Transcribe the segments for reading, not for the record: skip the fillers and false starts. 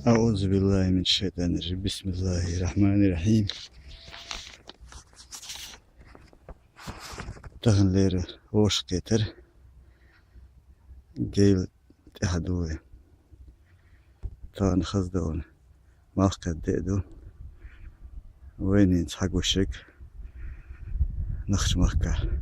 أعوذ بالله من الشيطان الرجيم. بسم الله الرحمن الرحيم. تغنلير وش كتر جيل تحدوه تان خزدون ماخك ديدو وين ينسحق وشك نخش مخكا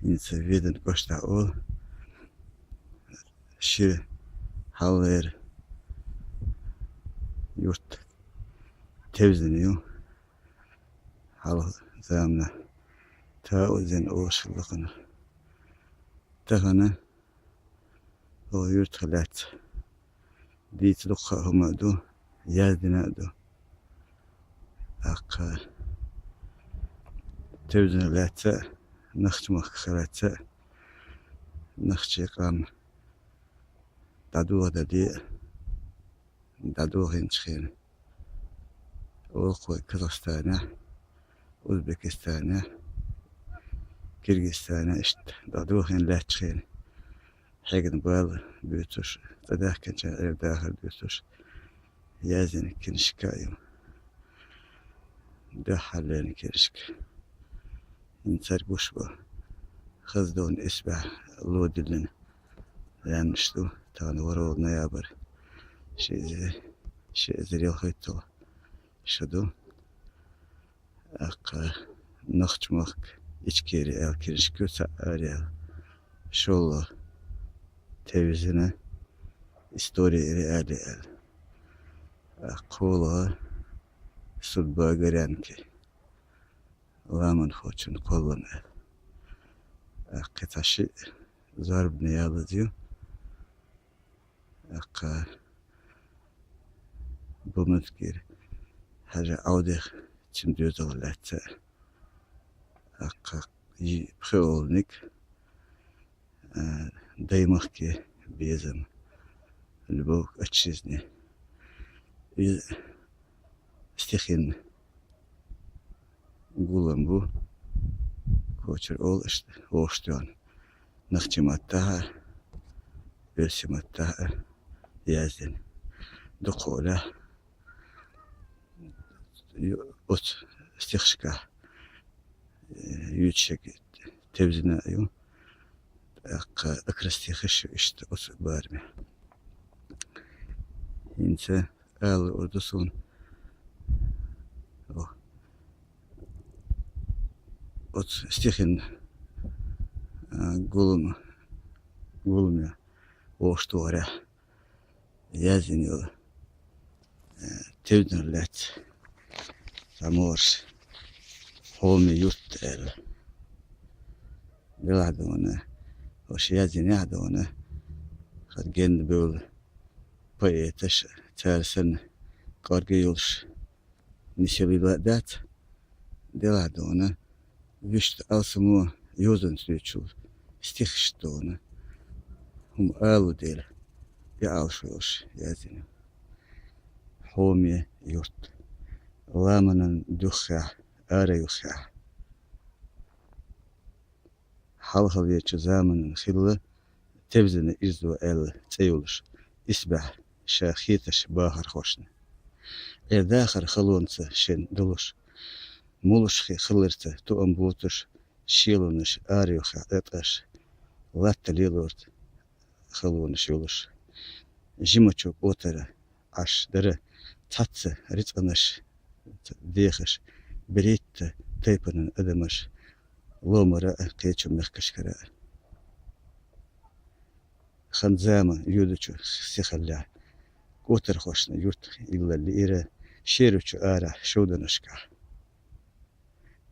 ينسى فيدن كوشتا أول شير حالير يورت تبزنيو حال زامنا تاوزن أوش لقنا تغنى هو يورت خلات دي تلقى هما دو يادنا دو أقا تبزن لاتا نخش مخ خلاتا نخش قام دادوه دادي دادوه ينشخين وقوي كازاخستان أوزبكستان كيرغستان اشت دادوه ين لاتشخين حيقن بال بيوتوش تداه كان داخل بيوتوش يازن كنشكايو ده حلين كرشك ينسر بوشبو خزدون اسبع لودلن لانشتو تان ورول نيابر شيء زريل خيطو شدو أقا نخش مخك إشكيري كرشكو سأريال شولو تلفزيون история реалия أقوله судьба горянки ламан хочен колоне قطاشي ضرب نيالة ديو أقا بمذكر حاجة عودة تمديو دولات أقا بخيولنك دايمخكي بيزم البوك أتشيزني استخين قولن بو كوچر أول وشتون نختمتها برسمتها يازن دقولة أت استخشكا يوتشك تبزنا يو أكرستيخش إشت أت بارمي إنسى آل أردسون أت استخين قولم يا وشتورة يازن يو تبدن لات تامورش هومي يوتل بلادونا وش يازن يعدونا خد جن بول بيتش تارسن قارجيولش نشلي لادات دلادونا وشت ألسمو يوزن سويتشول استخشتونا هم آلو ديل يعالشوش يازن هومي يورت لامنا دوخا آريوخا حلقة يتش زامن خلة تبزن إزدو تيولش إسبح شاخيتش باخر خوشنا داخر خلونسة شن دلوش مولشخي خلرته تو أمبوتش شيلونش آريوخا اتش لات ليلورت خلونش يولش جيمتشوك أوترا عش دره تاتسه ريتانش ديخش بريت تيبنن أدمش لومرا قيتشو مخكشكرا خنزامة يودچو سيخلع قوتر خوشنا يورت إلا اللي إيرا شيروچو آرا شودنشكا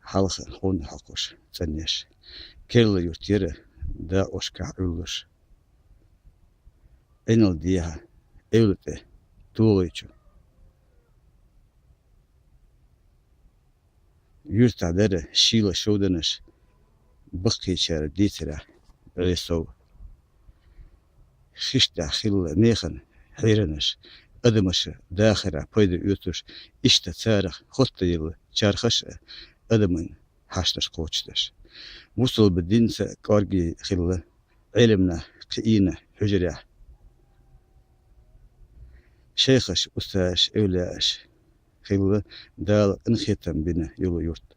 حلقة خون حقوش تنيش كيرلا يورت يرا دا أوشكا عولوش إنال ديها إولته توليچو يورت عدره شيلا شودنش بقي شار ديترا ريسو خشتا خلا نيخن حيرنش أدمش داخرة بيد يوتش إشتا تارخ خطة يلا شارخش أدمن حاشتش قوتشتش وصل بدينسة كارجي خلا علمنا قينا حجرة شيخش أستاش أولاش خلة دال انختم بنا يلو يرت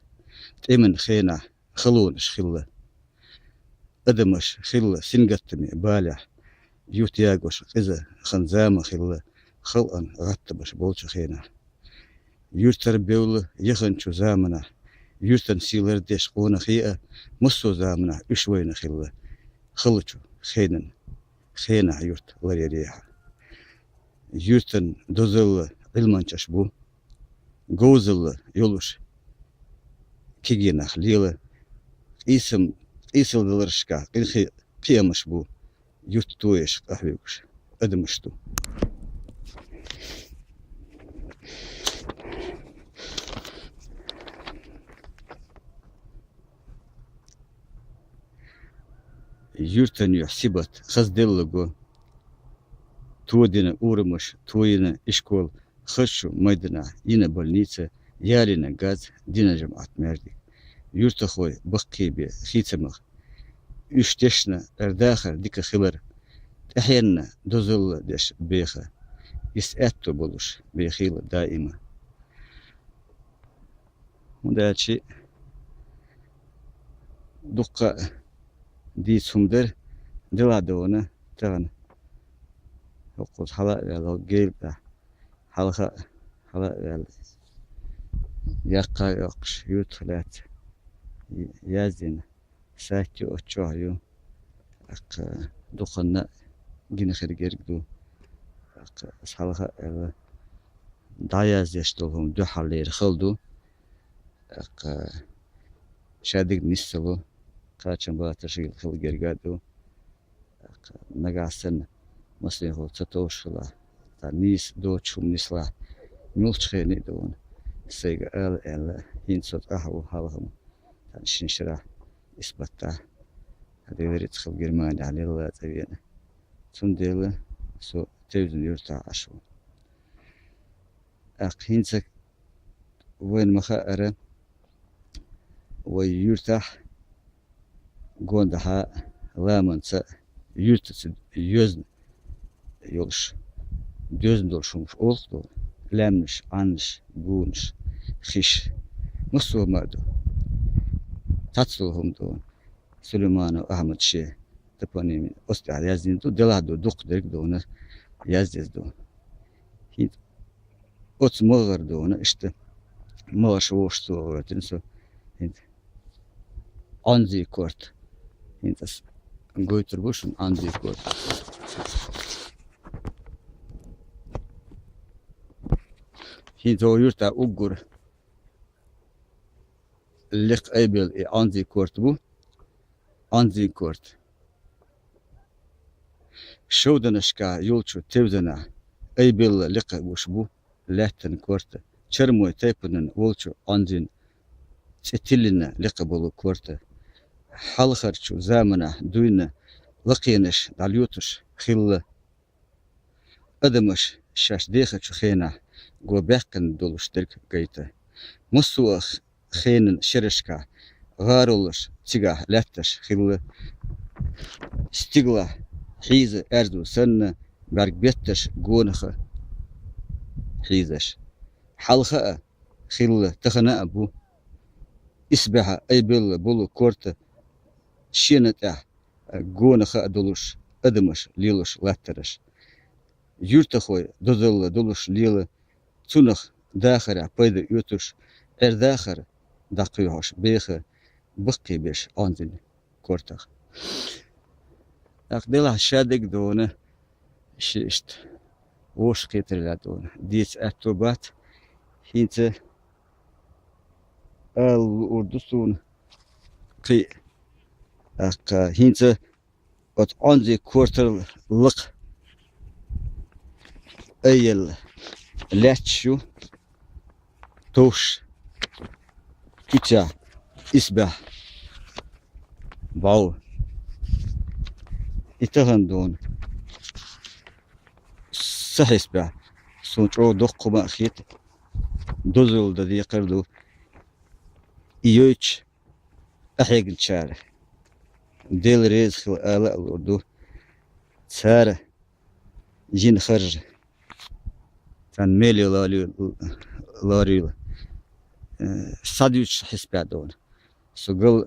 تأمن خينا خلونش خلة أدمش خلة سنقتمي بالح يوت ياغوش إذا خنزامة خلة خلقن غتبش بولش خينا يرتر بيول يخنشو زامنا يرتن سيلر ديش قونا خيئة مصو زامنا إشوين خلة خلچو خينن خينا يرت وريريها يرتن دوزل علمانچش بو غوزل يولوش كيجينا خليلة اسم دلرشكا قنخي قيامش بو يرت تويش قهويوش أدمشتو يرتن يحسبت خزدلغو تودина урмыш توينا إشكول خشو ميدنا ينا больница ялина газ динажем атмерди يرتخوي بقي بي خيتمخ يشتشنا ارداخر ديك خبر احيانا دوزل ديش بيخا يسأتو بولوش بيخيل دائما وده شيء دقة دي سمدر دلا دونا تغن وقت حلا لو جيل حلقة حلا يقا يقش يوتلات يازين ساكي أتشوهيو دقنا جينا خير دو حلقة داياز يشتغلهم دو حلير خلدو شادق نستلو قاچن باتشيل خل جرجادو نجاسن مثلا هو تتوشلا تانيس دوتشوم نسلا ملتشخني دون سيجا ال هينصت أهو هالهم تانشنشرا إثباتا هذا يريد خل جرمان على الله تبينا تنديله سو تيزن يرتع عشو هينسك وين مخاطره ويرتاح قوندها لامنسا يرتس يوزن يولش دوزن دولشومش أولدو لامنش عنش قونش خيش مصو مادو تاتسلهم دون سليمان وأحمد شي تبانيمين أستي على يازين دو دلادو دوق درك دون يازيز دون هيد أوتس مغر دون إشت مغش ووشتو تنسو هيد أنزي كورت هيدس قويتر بوشن أنزي كورت هيد هو يرتا أقر لق أيبل أنزي كورت بو أنزي كورت شودنشكا يولشو تبدنا أيبل لق بوش بو لاتن كورت شرمو تيبنن ولشو أنزين تتلنا لق بولو كورت حلخرشو زامنا دوينا لقينش داليوتش خيل أدمش شاش ديخشو خينا قو بيقن دولش درك قيتا مصوخ خينن شرشكا غارولش تيغا لاتش خيل ستيغلا حيزة أرزو سنة برق بيتش قونخ حيزش حلخة خيل تخنا أبو إسبح أي بولو كورت شينت قونخ دولش أدمش ليلوش لاترش يرتخوي دولش ليلة تونخ داخر بيد يوتش داخر دقيوش بيخ بقي بيش أنزل كورتخ أقدلها شادق دونه شيشت وش كتر دونه ديت أكتوبات هينت الأردوسون قي هينت قد أنزل كورتر لق أيل لاتشو توش كتا إسبح باو إتغندون صحيح بقى سونترو دق ما خيت دوزل ددي قردو إيوش أحيق الشارع ديل ريز خل آلاء الأردو سارة جين خرج Sen meli laril sadüç hisbedon. Sugul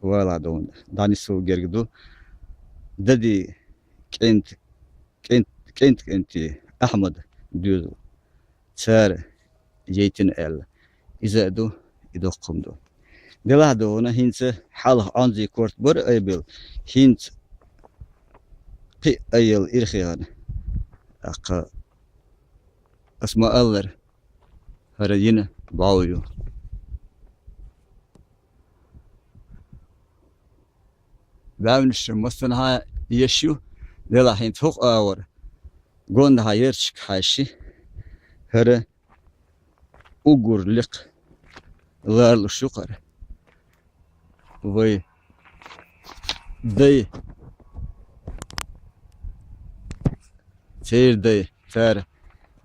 valadon. Danisu gergdu. Dedi kent Ahmed düz. Çar jeytin el. İzadu idokumdu. Delahdo ona hinse halah anzi kort bur aybil. Hint قي أيل إرخيان أقا أسماء الله هرجينا باويو بعملش مثلا ها يشيو دلا حين فوق أور قون ها يرشك حاشي هر أجور لق غار الشقر وي دي سير دي فار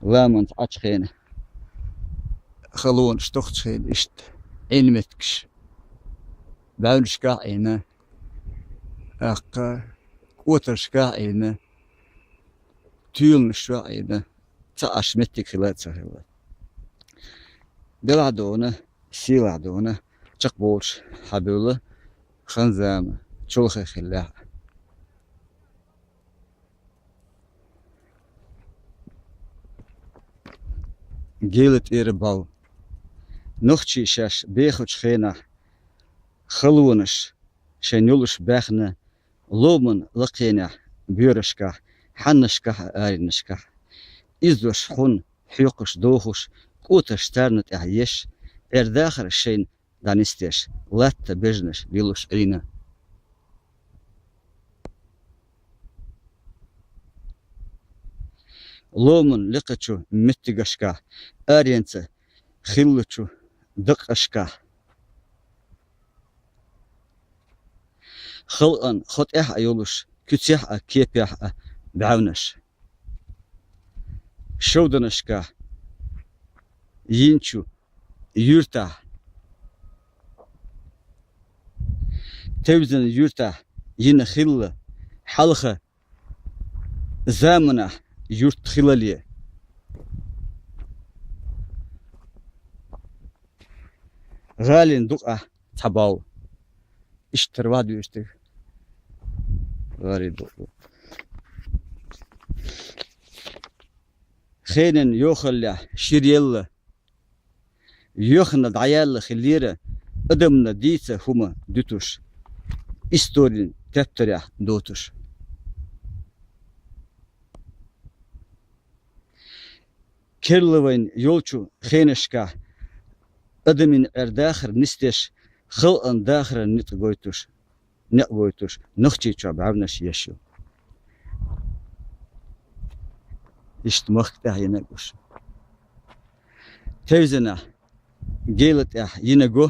لامنت أشخين خلون شتوخت شخين إشت علمتكش بعملش كاعينا أقا وترش كاعينا تيل شاعينا تعش متك خلات سهلة بلعدونا سيلعدونا تقبولش حبيله خنزام شلخ خلاع جيلت إيرباو نختشي شاش بيخوش خينا خلونش شنيولش باخنا لومن لقينا بيرشكا حنشكا آرنشكا إزوش خون حيوقش دوخش كوتش تارنت أعيش داخل الشين دانستيش لات بجنش ليلوش إلينا لومن لقتشو متقشكا آرينتا خلتشو دقشكا خلقن خط أيولوش كتيح كيبيح بعونش شودنشكا ينشو يرتا توزن يرتا ينخل حلقة زامنة يرت خلالية غالين دقة تباو اشتروادو اشتر غالي دقة خينن يوخل شريل يوخن دعيال خليرة ادمنا ديسة هما دوتوش استورين تتريح دوتوش كيرلوين يولشو خينشكا ادمين ارداخر نستيش خلقن داخر نتغويتوش نختي شعب عبناش يشو اشتمخت ينقوش توزنا جيلت ينقو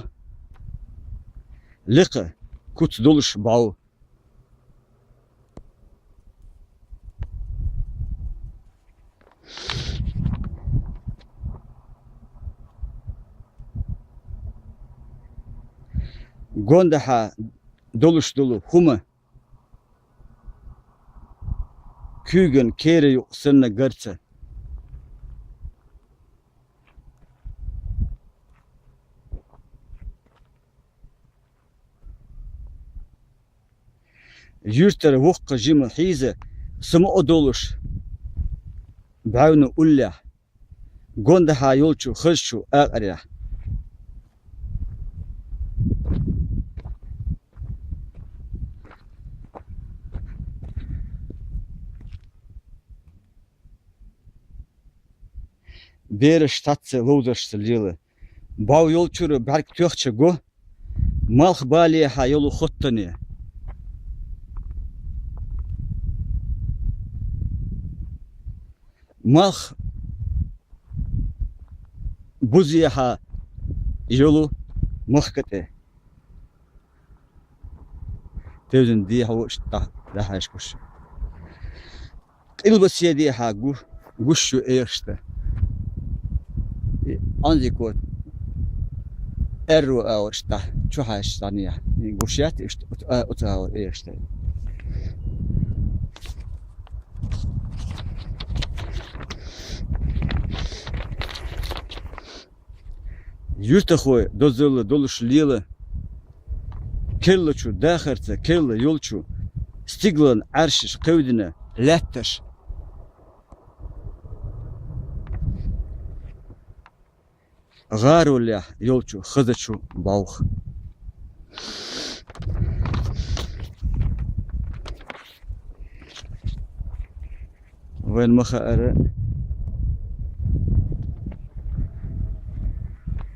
لقى كنت دولش باو قوندها دولش دولو هما كيغن كيري يقصرنا قرصة يرتر وقع جيم حيزة سمو دولش بعونو أولا قوندها يولشو خرشو أغريح بيرش تاتس لودرش سليلة باو يولشو برك تيوخشا جو مالخ باليها يولو خطني مالخ بوزيها يولو مخكته توزن دي هو اشتا ده هاشكوش البس يدي حاجو وشو ايرشتا انزي كوت ارو اورشتا شو هاش ثانيه غوشيات اشت اوتاور ايرشتا Yurta koy dozulu doluşlıyla kelle çu daxarca kelle yolçu stiglan arşiş kövdine lettaş غاروليا يولچو خزچو باوخ وين مخاءر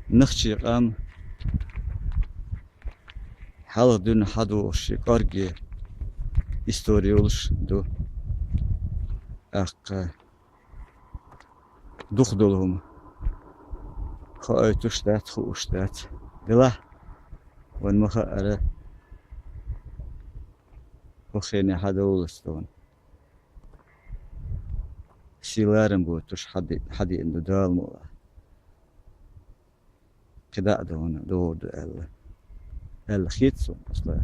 نخشي قام حلق دون حدو شكارجي история دو اق دوخ دولهم خايت اشتات خو اشتات دلا وين مخاءر وخيني حدا ولستون سيلارن بوتش حدي انو دالمو كدا دون دو ال خيتسو اصلا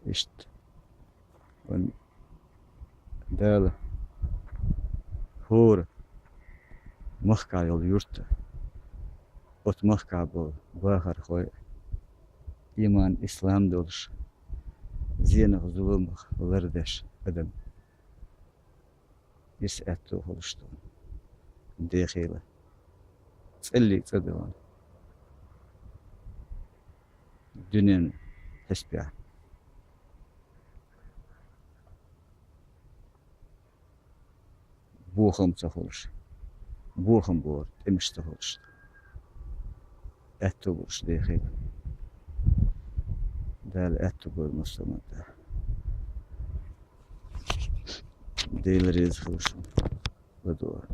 اشت وين دال هور مخكا يول يورت ot مخكا بو باخر خوي إيمان إسلام دولش زينغ زلومغ وردش أدم يسأتو هولشتون داخله تسألي تصدقون دنيا حسبها بوخم تخولش بوخم بور تمش تخولش أتو بورش داخله دال أتو بور مسلمان ديل ريز خولش بدور